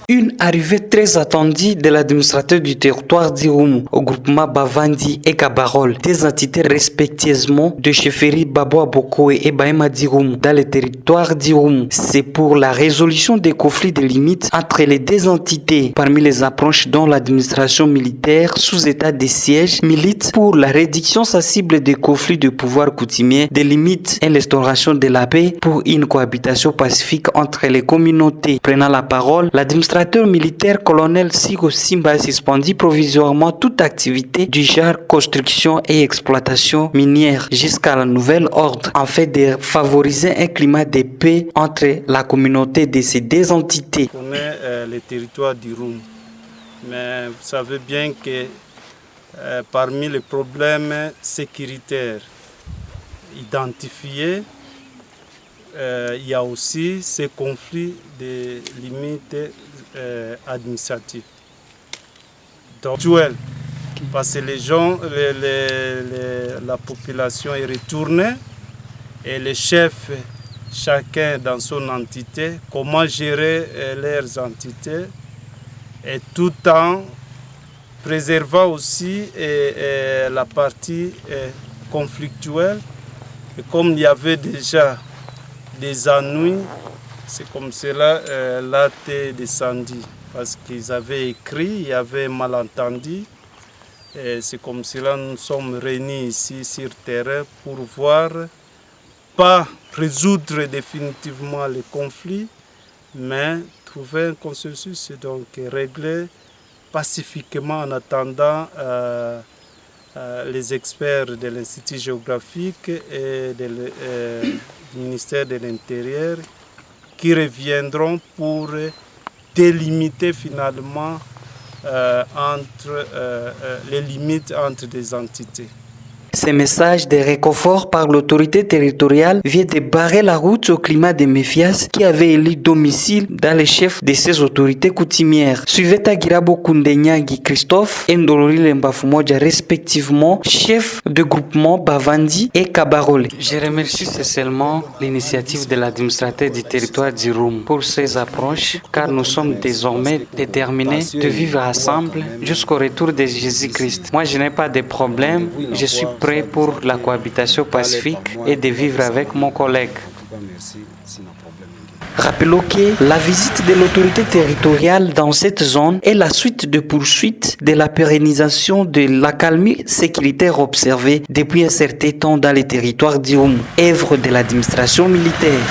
Une arrivée très attendue de l'administrateur du territoire d'Irumu au groupement Bavandi et Kabarol, des entités respectivement de chefferie Baboa Bokoe et Baema d'Irumu dans le territoire d'Irumu. C'est pour la résolution des conflits de limites entre les deux entités. Parmi les approches dont l'administration militaire sous état de siège milite pour la réduction sensible des conflits de pouvoir coutumier, des limites et l'instauration de la paix pour une cohabitation pacifique entre les communautés. Prenant la parole, l'administrateur militaire colonel Sigo Simba a suspendu provisoirement toute activité du genre construction et exploitation minière jusqu'à la nouvelle ordre afin de favoriser un climat de paix entre la communauté de ces deux entités. On connaît le territoire d'Irumu, mais vous savez bien que parmi les problèmes sécuritaires identifiés, il y a aussi ces conflits de limites administratives. Donc, parce que les gens, la population est retournée et les chefs, chacun dans son entité, comment gérer leurs entités et tout en préservant aussi la partie conflictuelle. Et comme il y avait déjà des ennuis, c'est comme cela là t'es descendu parce qu'ils avaient écrit, il y avait malentendu. Et c'est comme cela nous sommes réunis ici sur terrain pour voir, pas résoudre définitivement les conflits, mais trouver un consensus et donc régler pacifiquement en attendant les experts de l'Institut géographique et du ministère de l'Intérieur qui reviendront pour délimiter finalement les limites entre des entités. Ces messages de réconfort par l'autorité territoriale viennent de barrer la route au climat de méfiance qui avait élu domicile dans les chefs de ces autorités coutumières. Suiveta Girabo Kundenyagi Christophe et Ndolori Lembafumoja respectivement chefs de groupement Bavandi et Kabarole. Je remercie seulement l'initiative de l'administrateur du territoire d'Irumu pour ces approches car nous sommes désormais déterminés de vivre ensemble jusqu'au retour de Jésus-Christ. Moi je n'ai pas de problème, je suis prêt pour la cohabitation pacifique et de vivre avec mon collègue. Rappelons que la visite de l'autorité territoriale dans cette zone est la suite de poursuite de la pérennisation de l'accalmie sécuritaire observée depuis un certain temps dans les territoires d'Irumu, œuvre de l'administration militaire.